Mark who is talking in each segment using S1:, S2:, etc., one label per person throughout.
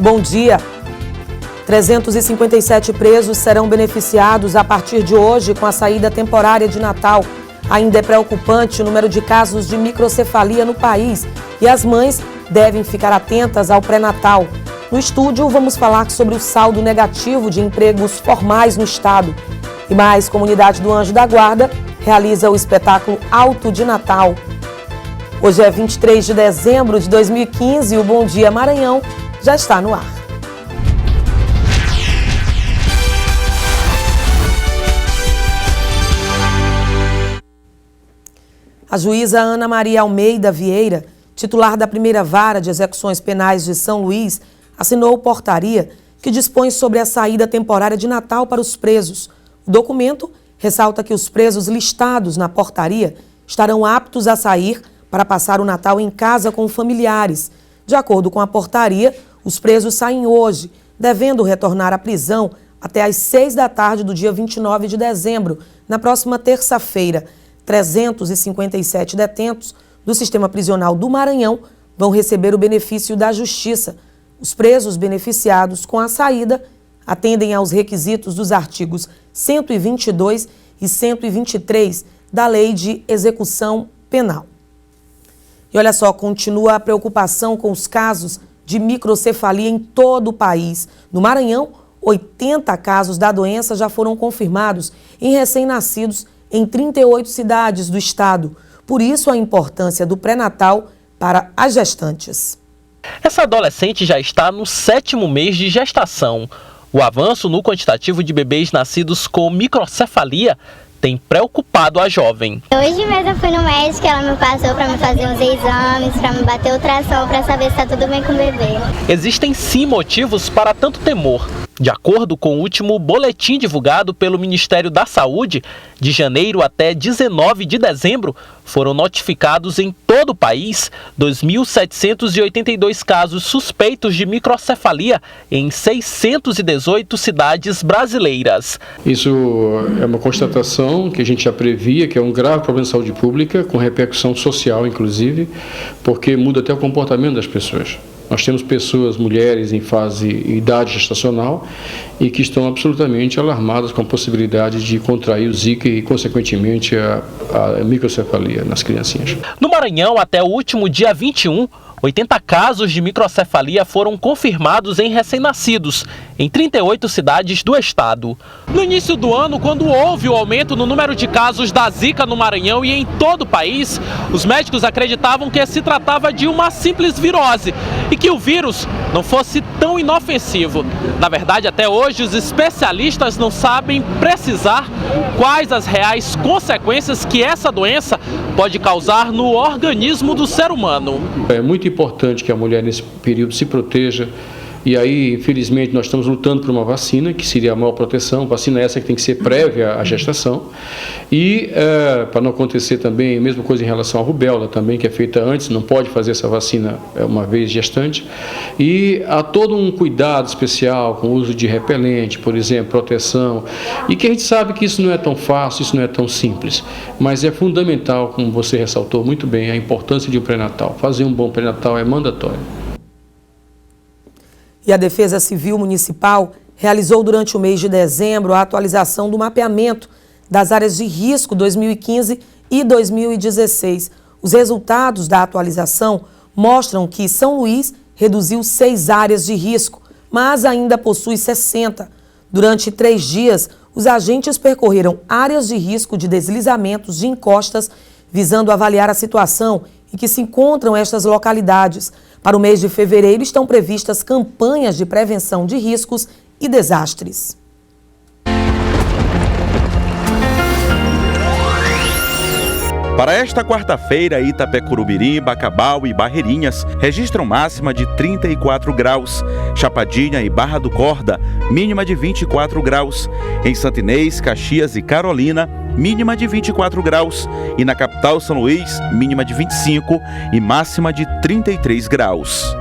S1: Bom dia. 357 presos serão beneficiados a partir de hoje com a saída temporária de Natal. Ainda é preocupante o número de casos de microcefalia no país e as mães devem ficar atentas ao pré-natal. No estúdio, vamos falar sobre o saldo negativo de empregos formais no estado. E mais, Comunidade do Anjo da Guarda realiza o espetáculo Alto de Natal. Hoje é 23 de dezembro de 2015 e o Bom Dia Maranhão já está no ar. A juíza Ana Maria Almeida Vieira, titular da primeira vara de execuções penais de São Luís, assinou portaria que dispõe sobre a saída temporária de Natal para os presos. O documento ressalta que os presos listados na portaria estarão aptos a sair para passar o Natal em casa com familiares. De acordo com a portaria, os presos saem hoje, devendo retornar à prisão até às 6 da tarde do dia 29 de dezembro, na próxima terça-feira. 357 detentos do Sistema Prisional do Maranhão vão receber o benefício da Justiça. Os presos beneficiados com a saída atendem aos requisitos dos artigos 122 e 123 da Lei de Execução Penal. E olha só, continua a preocupação com os casos de microcefalia em todo o país. No Maranhão, 80 casos da doença já foram confirmados em recém-nascidos em 38 cidades do estado. Por isso, a importância do pré-natal para as gestantes.
S2: Essa adolescente já está no 7º mês de gestação. O avanço no quantitativo de bebês nascidos com microcefalia tem preocupado a jovem.
S3: Hoje mesmo eu fui no médico, ela me passou para me fazer uns exames, para me bater ultrassom, para saber se está tudo bem com o bebê.
S2: Existem sim motivos para tanto temor. De acordo com o último boletim divulgado pelo Ministério da Saúde, de janeiro até 19 de dezembro, foram notificados em todo o país 2.782 casos suspeitos de microcefalia em 618 cidades brasileiras.
S4: Isso é uma constatação que a gente já previa, que é um grave problema de saúde pública, com repercussão social, inclusive, porque muda até o comportamento das pessoas. Nós temos pessoas, mulheres em fase idade gestacional e que estão absolutamente alarmadas com a possibilidade de contrair o Zika e, consequentemente, a microcefalia nas criancinhas.
S2: No Maranhão, até o último dia 21, 80 casos de microcefalia foram confirmados em recém-nascidos, em 38 cidades do estado. No início do ano, quando houve o aumento no número de casos da Zika no Maranhão e em todo o país, os médicos acreditavam que se tratava de uma simples virose e que o vírus não fosse tão inofensivo. Na verdade, até hoje, os especialistas não sabem precisar quais as reais consequências que essa doença pode causar no organismo do ser humano.
S4: É muito importante que a mulher nesse período se proteja. E aí, infelizmente, nós estamos lutando por uma vacina, que seria a maior proteção. Vacina essa que tem que ser prévia à gestação. E, para não acontecer também, a mesma coisa em relação à rubéola também, que é feita antes, não pode fazer essa vacina uma vez gestante. E há todo um cuidado especial com o uso de repelente, por exemplo, proteção. E que a gente sabe que isso não é tão fácil, isso não é tão simples. Mas é fundamental, como você ressaltou muito bem, a importância de um pré-natal. Fazer um bom pré-natal é mandatório.
S1: E a Defesa Civil Municipal realizou durante o mês de dezembro a atualização do mapeamento das áreas de risco 2015 e 2016. Os resultados da atualização mostram que São Luís reduziu 6 áreas de risco, mas ainda possui 60. Durante 3 dias, os agentes percorreram áreas de risco de deslizamentos de encostas, visando avaliar a situação em que se encontram estas localidades. Para o mês de fevereiro estão previstas campanhas de prevenção de riscos e desastres.
S5: Para esta quarta-feira, Itapecurubiri, Bacabal e Barreirinhas registram máxima de 34 graus. Chapadinha e Barra do Corda, mínima de 24 graus. Em Santo Inês, Caxias e Carolina, mínima de 24 graus. E na capital São Luís, mínima de 25 e máxima de 33 graus.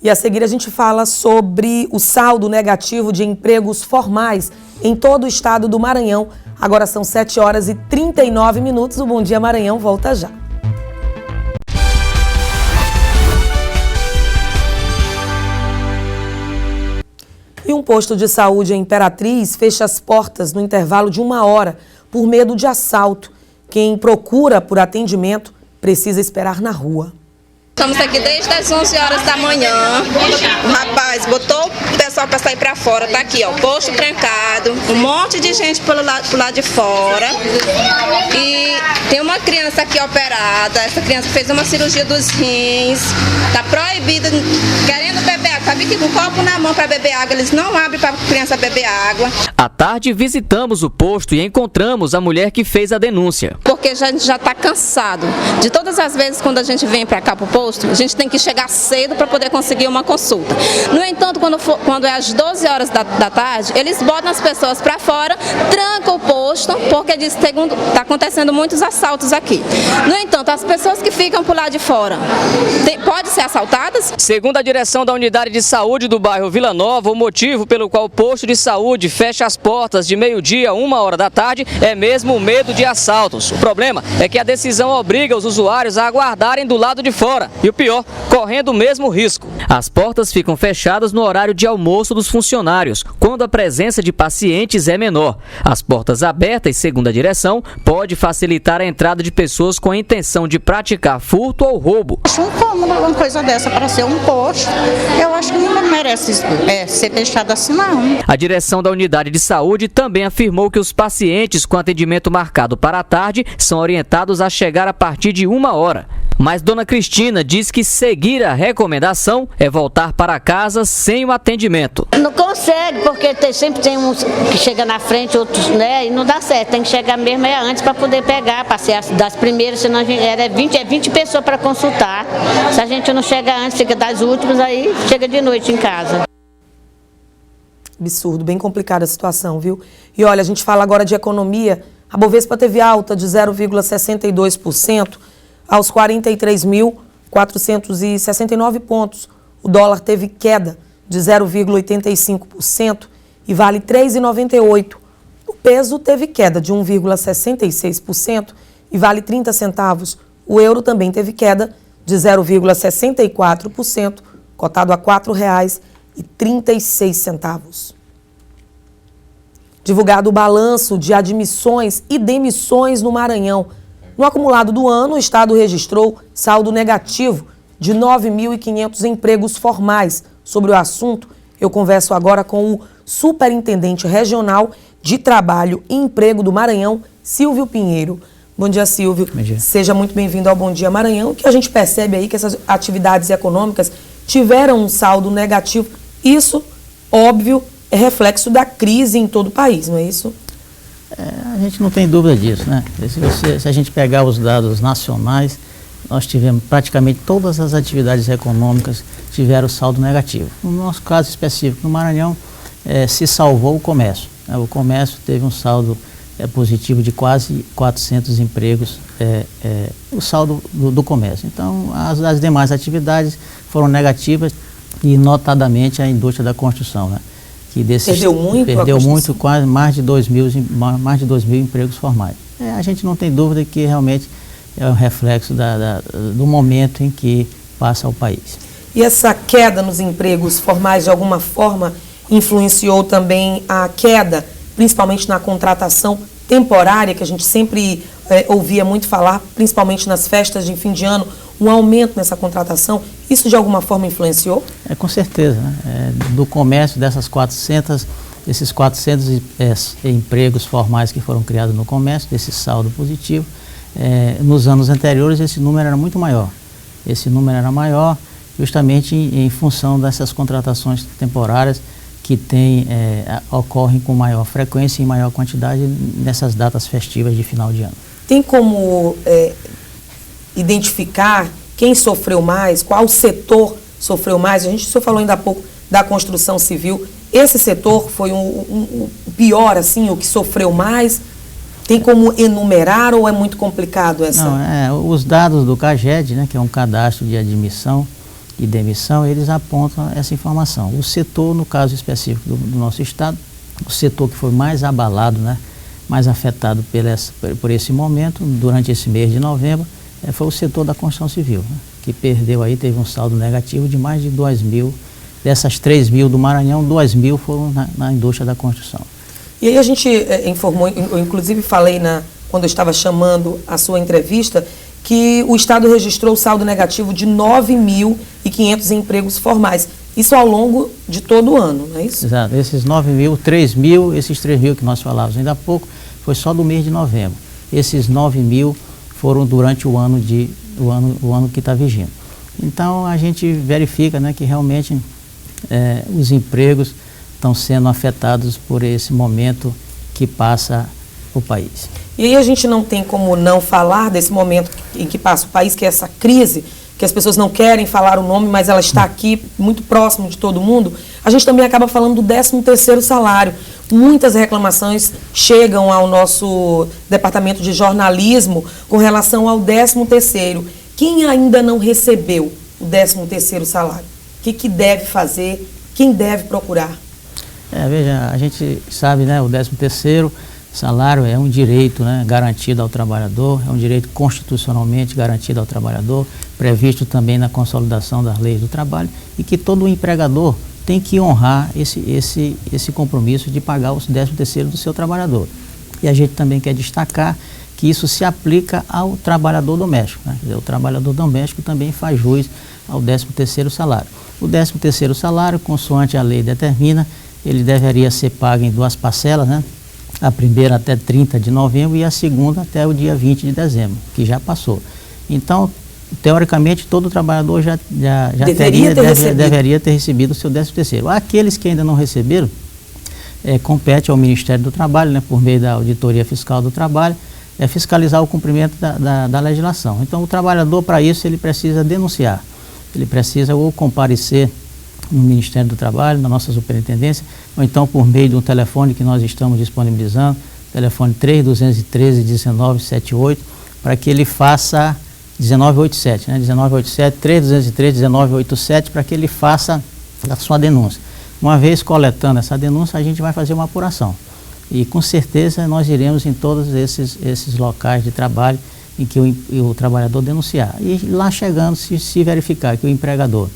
S1: E a seguir a gente fala sobre o saldo negativo de empregos formais em todo o estado do Maranhão. Agora são 7 horas e 39 minutos. O Bom Dia Maranhão volta já. E um posto de saúde em Imperatriz fecha as portas no intervalo de 1 hora por medo de assalto. Quem procura por atendimento precisa esperar na rua.
S6: Estamos aqui desde as 11 horas da manhã. O rapaz botou o pessoal para sair para fora. Tá aqui, ó, posto trancado, um monte de gente pro lado de fora. E tem uma criança aqui operada. Essa criança fez uma cirurgia dos rins. Tá proibida, querendo beber água. Sabe que com o copo na mão para beber água, eles não abrem para a criança beber água.
S7: À tarde, visitamos o posto e encontramos a mulher que fez a denúncia.
S6: Porque a gente já está cansado de todas as vezes quando a gente vem para cá pro posto, a gente tem que chegar cedo para poder conseguir uma consulta. No entanto, quando é às 12 horas da tarde, eles botam as pessoas para fora, trancam o posto, porque está acontecendo muitos assaltos aqui. No entanto, as pessoas que ficam por lá de fora podem ser assaltadas?
S7: Segundo a direção da unidade de saúde do bairro Vila Nova, o motivo pelo qual o posto de saúde fecha as portas de meio-dia a 1 hora da tarde é mesmo o medo de assaltos. O problema é que a decisão obriga os usuários a aguardarem do lado de fora. E o pior, correndo o mesmo risco. As portas ficam fechadas no horário de almoço dos funcionários, quando a presença de pacientes é menor. As portas abertas, segundo a direção, pode facilitar a entrada de pessoas com a intenção de praticar furto ou roubo.
S8: Acho incômodo uma coisa dessa para ser um posto. Eu acho que não merece ser fechado assim, não.
S7: A direção da unidade de saúde também afirmou que os pacientes com atendimento marcado para a tarde são orientados a chegar a partir de 1 hora. Mas Dona Cristina diz que seguir a recomendação é voltar para casa sem o atendimento.
S9: Não consegue, porque sempre tem uns que chegam na frente, outros, né, e não dá certo. Tem que chegar mesmo antes para poder pegar, para ser das primeiras, senão a gente é 20 pessoas para consultar. Se a gente não chega antes, fica das últimas, aí chega de noite em casa.
S1: Absurdo, bem complicada a situação, viu? E olha, a gente fala agora de economia. A Bovespa teve alta de 0,62%. aos 43.469 pontos. O dólar teve queda de 0,85% e vale R$ 3,98. O peso teve queda de 1,66% e vale 30 centavos. O euro também teve queda de 0,64%, cotado a R$ 4,36. Divulgado o balanço de admissões e demissões no Maranhão. No acumulado do ano, o Estado registrou saldo negativo de 9.500 empregos formais. Sobre o assunto, eu converso agora com o Superintendente Regional de Trabalho e Emprego do Maranhão, Silvio Pinheiro. Bom dia, Silvio.
S10: Bom dia.
S1: Seja muito bem-vindo ao Bom Dia Maranhão, que a gente percebe aí que essas atividades econômicas tiveram um saldo negativo. Isso, óbvio, é reflexo da crise em todo o país, não é isso?
S10: A gente não tem dúvida disso, né? Se a gente pegar os dados nacionais, nós tivemos praticamente todas as atividades econômicas tiveram saldo negativo. No nosso caso específico, no Maranhão, se salvou o comércio. O comércio teve um saldo positivo de quase 400 empregos, o saldo do comércio. Então, as demais atividades foram negativas e, notadamente, a indústria da construção, né?
S1: Perdeu muito,
S10: quase mais de 2.000 empregos formais. A gente não tem dúvida que realmente é um reflexo do momento em que passa o país.
S1: E essa queda nos empregos formais, de alguma forma, influenciou também a queda, principalmente na contratação temporária, que a gente sempre ouvia muito falar, principalmente nas festas de fim de ano, um aumento nessa contratação. Isso de alguma forma influenciou?
S10: Com certeza, né? Do comércio, esses 400 empregos formais que foram criados no comércio, desse saldo positivo, nos anos anteriores esse número era muito maior. Esse número era maior justamente em função dessas contratações temporárias que ocorrem com maior frequência e maior quantidade nessas datas festivas de final de ano.
S1: Tem como identificar quem sofreu mais, qual setor sofreu mais? A gente só falou ainda há pouco da construção civil. Esse setor foi o pior, assim, o que sofreu mais? Tem como enumerar ou é muito complicado essa?
S10: Não, os dados do CAGED, né, que é um cadastro de admissão e demissão, eles apontam essa informação. O setor, no caso específico do nosso estado, o setor que foi mais abalado, né, mais afetado por esse momento, durante esse mês de novembro, foi o setor da construção civil, né, que teve um saldo negativo de mais de 2.000 Dessas 3 mil do Maranhão, 2 mil foram na indústria da construção.
S1: E aí a gente informou, eu inclusive falei quando eu estava chamando a sua entrevista, que o Estado registrou saldo negativo de 9.500 empregos formais. Isso ao longo de todo o ano, não é isso?
S10: Exato. Esses 9 mil, 3 mil, esses 3 mil que nós falávamos ainda há pouco, foi só do mês de novembro. Esses 9 mil foram durante o ano que está vigindo. Então a gente verifica, né, que realmente os empregos estão sendo afetados por esse momento que passa o país.
S1: E aí a gente não tem como não falar desse momento em que passa o país, que é essa crise, que as pessoas não querem falar o nome, mas ela está aqui, muito próximo de todo mundo. A gente também acaba falando do 13º salário. Muitas reclamações chegam ao nosso departamento de jornalismo com relação ao 13º. Quem ainda não recebeu o 13º salário? O que deve fazer? Quem deve procurar?
S10: Veja, a gente sabe, né, o 13º salário é um direito, né, garantido ao trabalhador, é um direito constitucionalmente garantido ao trabalhador, previsto também na consolidação das leis do trabalho, e que todo empregador tem que honrar esse compromisso de pagar os 13º do seu trabalhador. E a gente também quer destacar que isso se aplica ao trabalhador doméstico, né? Quer dizer, o trabalhador doméstico também faz jus ao 13º salário. O 13º salário, consoante a lei determina, ele deveria ser pago em 2 parcelas, né? A primeira até 30 de novembro e a segunda até o dia 20 de dezembro, que já passou. Então, teoricamente, todo trabalhador já deveria ter recebido o seu 13º. Aqueles que ainda não receberam, compete ao Ministério do Trabalho, né, por meio da Auditoria Fiscal do Trabalho, fiscalizar o cumprimento da legislação. Então, o trabalhador, para isso, ele precisa denunciar. Ele precisa ou comparecer no Ministério do Trabalho, na nossa superintendência, ou então por meio de um telefone que nós estamos disponibilizando, telefone 3213-1978, para que ele faça 1987, né? 1987, 3213-1987, para que ele faça a sua denúncia. Uma vez coletando essa denúncia, a gente vai fazer uma apuração. E com certeza nós iremos em todos esses locais de trabalho em que o trabalhador denunciar. E lá chegando, se verificar que o empregador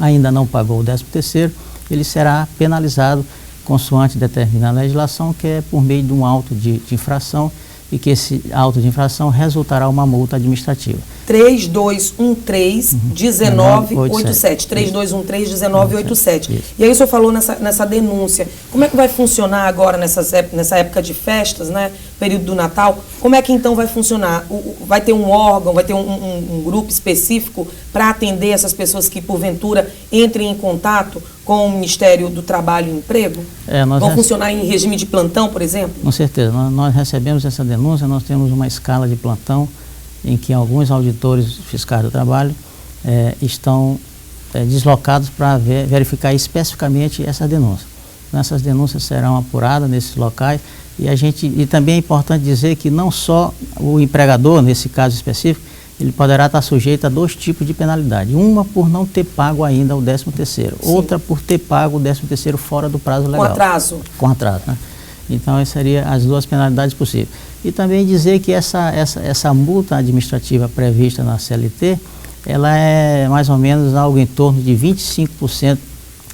S10: ainda não pagou o 13º, ele será penalizado consoante determina a legislação, que é por meio de um auto de infração, e que esse auto de infração resultará uma multa administrativa.
S1: 3213-1987. 3213-1987. E aí o senhor falou nessa denúncia. Como é que vai funcionar agora nessa época de festas, né? Período do Natal? Como é que então vai funcionar? Vai ter um órgão, vai ter um grupo específico para atender essas pessoas que porventura entrem em contato com o Ministério do Trabalho e Emprego? Vão funcionar em regime de plantão, por exemplo?
S10: Com certeza. Nós recebemos essa denúncia, nós temos uma escala de plantão em que alguns auditores fiscais do trabalho estão deslocados para verificar especificamente essa denúncia. Então, essas denúncias serão apuradas nesses locais e também é importante dizer que não só o empregador, nesse caso específico, ele poderá estar sujeito a 2 tipos de penalidade. Uma por não ter pago ainda o 13º, outra por ter pago o 13º fora do prazo legal.
S1: Com atraso.
S10: Com atraso, né? Então, essas seriam as 2 penalidades possíveis. E também dizer que essa multa administrativa prevista na CLT, ela é mais ou menos algo em torno de 25%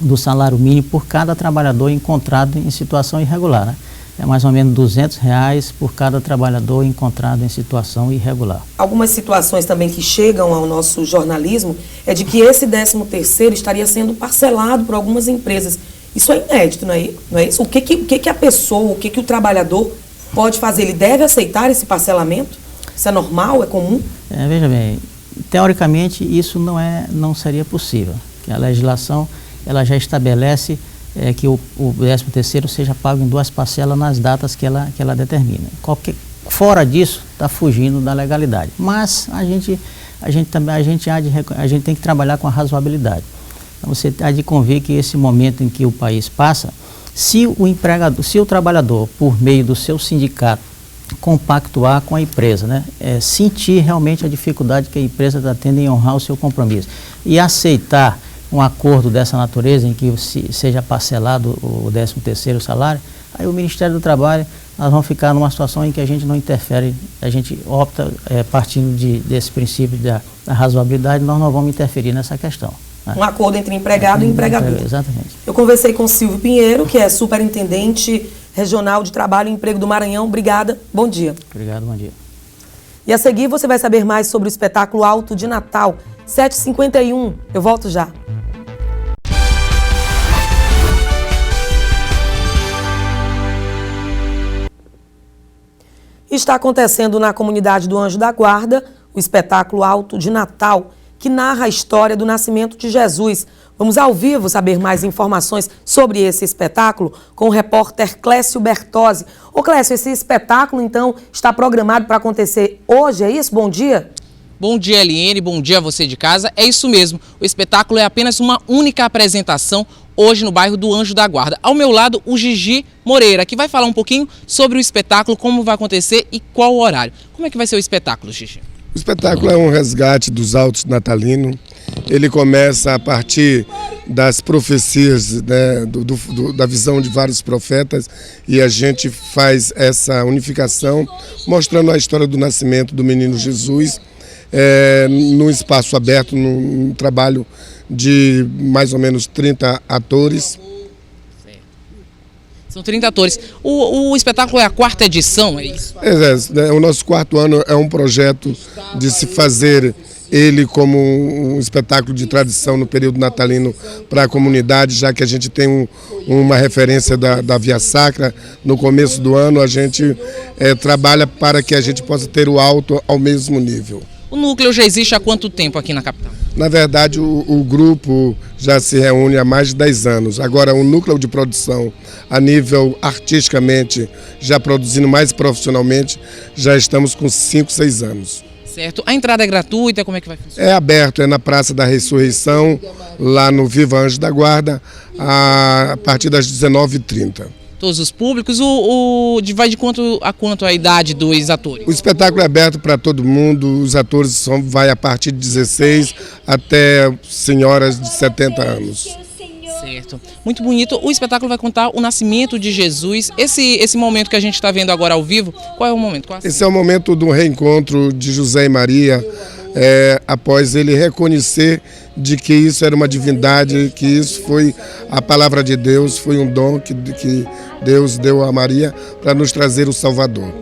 S10: do salário mínimo por cada trabalhador encontrado em situação irregular, né? É mais ou menos R$200 por cada trabalhador encontrado em situação irregular.
S1: Algumas situações também que chegam ao nosso jornalismo é de que esse 13º estaria sendo parcelado por algumas empresas. Isso é inédito, não é isso? O que a pessoa, o que o trabalhador pode fazer? Ele deve aceitar esse parcelamento? Isso é normal? É comum?
S10: Veja bem, teoricamente isso não seria possível. Que a legislação ela já estabelece que o 13º seja pago em 2 parcelas nas datas que ela determina. Fora disso, está fugindo da legalidade. Mas a gente tem que trabalhar com a razoabilidade. Então, você há de convir que esse momento em que o país passa, se o trabalhador, por meio do seu sindicato, compactuar com a empresa, né, sentir realmente a dificuldade que a empresa está tendo em honrar o seu compromisso e aceitar um acordo dessa natureza em que seja parcelado o 13º salário, aí o Ministério do Trabalho, nós vamos ficar numa situação em que a gente não interfere, a gente opta, partindo desse princípio da razoabilidade, nós não vamos interferir nessa questão.
S1: Um acordo entre empregado e empregador.
S10: Exatamente.
S1: Eu conversei com Silvio Pinheiro, que é superintendente regional de trabalho e emprego do Maranhão. Obrigada. Bom dia.
S10: Obrigado, bom dia.
S1: E a seguir você vai saber mais sobre o espetáculo Alto de Natal, 7h51. Eu volto já. Está acontecendo na comunidade do Anjo da Guarda o espetáculo Alto de Natal, que narra a história do nascimento de Jesus. Vamos ao vivo saber mais informações sobre esse espetáculo com o repórter Clécio Bertozzi. Ô Clécio, esse espetáculo então está programado para acontecer hoje, é isso? Bom dia.
S11: Bom dia, Eliene, bom dia a você de casa. É isso mesmo, o espetáculo é apenas uma única apresentação hoje no bairro do Anjo da Guarda. Ao meu lado, o Gigi Moreira, que vai falar um pouquinho sobre o espetáculo, como vai acontecer e qual o horário. Como é que vai ser o espetáculo, Gigi?
S12: O espetáculo é um resgate dos autos natalinos. Ele começa a partir das profecias, né, da visão de vários profetas, e a gente faz essa unificação mostrando a história do nascimento do menino Jesus num espaço aberto, num trabalho de mais ou menos 30 atores.
S11: São 30 atores. O espetáculo é a 4ª edição, é isso?
S12: O nosso 4º ano é um projeto de se fazer ele como um espetáculo de tradição no período natalino para a comunidade, já que a gente tem uma referência da Via Sacra. No começo do ano a gente trabalha para que a gente possa ter o alto ao mesmo nível.
S11: O núcleo já existe há quanto tempo aqui na capital?
S12: Na verdade, o grupo já se reúne há mais de 10 anos. Agora, o núcleo de produção, a nível artisticamente, já produzindo mais profissionalmente, já estamos com 5, 6 anos.
S11: Certo. A entrada é gratuita? Como é que vai funcionar?
S12: É aberto, é na Praça da Ressurreição, lá no Viva Anjo da Guarda, a partir das 19h30.
S11: Todos os públicos, vai de quanto a quanto a idade dos atores?
S12: O espetáculo é aberto para todo mundo, os atores vai a partir de 16 até senhoras de 70 anos.
S11: Certo. Muito bonito. O espetáculo vai contar o nascimento de Jesus. Esse momento que a gente está vendo agora ao vivo, qual é o momento?
S12: Esse é o momento do reencontro de José e Maria, após ele reconhecer de que isso era uma divindade, que isso foi a palavra de Deus, foi um dom que Deus deu a Maria para nos trazer o Salvador.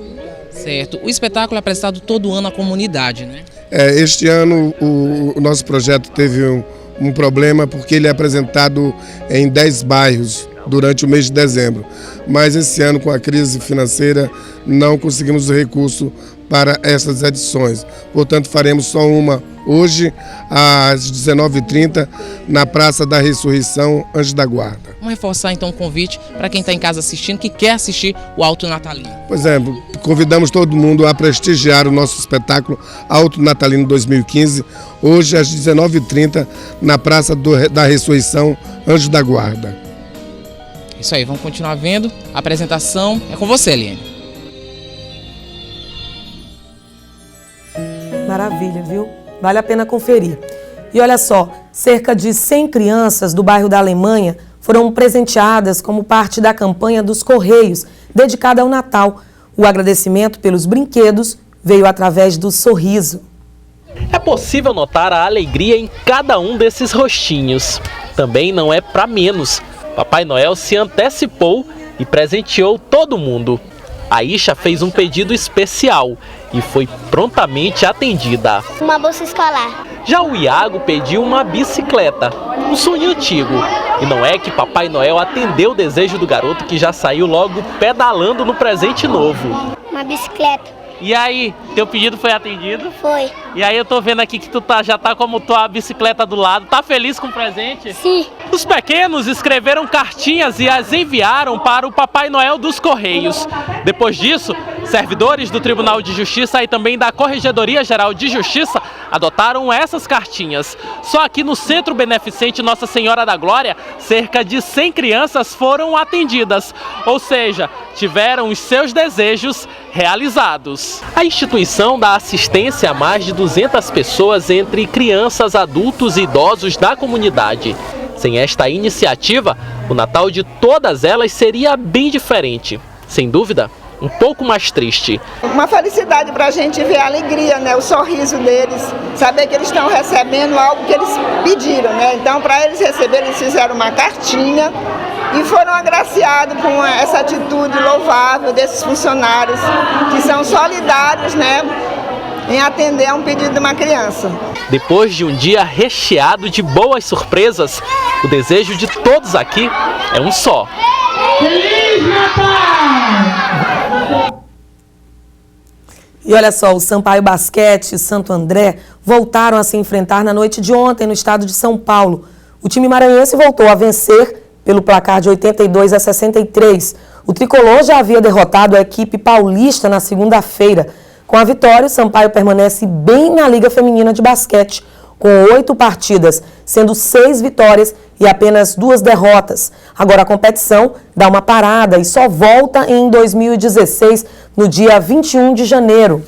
S11: Certo. O espetáculo é apresentado todo ano à comunidade, né?
S12: Este ano o nosso projeto teve um problema porque ele é apresentado em 10 bairros durante o mês de dezembro. Mas esse ano, com a crise financeira, não conseguimos o recurso para essas edições. Portanto, faremos só uma hoje, às 19h30, na Praça da Ressurreição, Anjo da Guarda.
S11: Vamos reforçar então o convite para quem está em casa assistindo, que quer assistir o Alto Natalino.
S12: Pois é, convidamos todo mundo a prestigiar o nosso espetáculo Alto Natalino 2015, hoje às 19h30, na Praça da Ressurreição, Anjo da Guarda.
S11: Isso aí, vamos continuar vendo. A apresentação é com você, Eliane.
S1: Maravilha, viu? Vale a pena conferir. E olha só, cerca de 100 crianças do bairro da Alemanha foram presenteadas como parte da campanha dos Correios, dedicada ao Natal. O agradecimento pelos brinquedos veio através do sorriso.
S2: É possível notar a alegria em cada um desses rostinhos. Também não é para menos. Papai Noel se antecipou e presenteou todo mundo. A Isha fez um pedido especial e foi prontamente atendida.
S3: Uma bolsa escolar.
S2: Já o Iago pediu uma bicicleta, um sonho antigo. E não é que Papai Noel atendeu o desejo do garoto, que já saiu logo pedalando no presente novo.
S3: Uma bicicleta.
S2: E aí, teu pedido foi atendido?
S3: Foi.
S2: E aí eu tô vendo aqui que tu já tá como tua bicicleta do lado. Tá feliz com o presente?
S3: Sim.
S2: Os pequenos escreveram cartinhas e as enviaram para o Papai Noel dos Correios. Depois disso, servidores do Tribunal de Justiça e também da Corregedoria Geral de Justiça adotaram essas cartinhas. Só aqui no Centro Beneficente Nossa Senhora da Glória, cerca de 100 crianças foram atendidas. Ou seja, tiveram os seus desejos realizados. A instituição dá assistência a mais de 200 pessoas, entre crianças, adultos e idosos da comunidade. Sem esta iniciativa, o Natal de todas elas seria bem diferente. Sem dúvida, um pouco mais triste.
S13: Uma felicidade para a gente ver a alegria, né? O sorriso deles, saber que eles estão recebendo algo que eles pediram, né? Então, para eles receberem, eles fizeram uma cartinha e foram agraciados com essa atitude louvável desses funcionários que são solidários, né, em atender a um pedido de uma criança.
S2: Depois de um dia recheado de boas surpresas, o desejo de todos aqui é um só.
S1: Feliz Natal! E olha só, o Sampaio Basquete e Santo André voltaram a se enfrentar na noite de ontem no estado de São Paulo. O time maranhense voltou a vencer pelo placar de 82-63. O tricolor já havia derrotado a equipe paulista na segunda-feira. Com a vitória, o Sampaio permanece bem na Liga Feminina de Basquete, com 8 partidas, sendo 6 vitórias e apenas 2 derrotas. Agora a competição dá uma parada e só volta em 2016, no dia 21 de janeiro.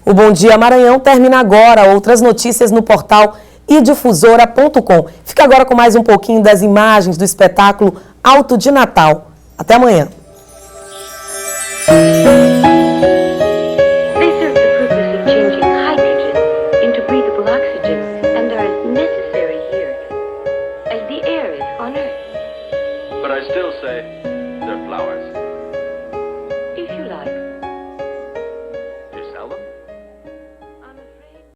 S1: O Bom Dia Maranhão termina agora. Outras notícias no portal idifusora.com. Fica agora com mais um pouquinho das imagens do espetáculo Alto de Natal. Até amanhã.
S14: But I still say they're flowers.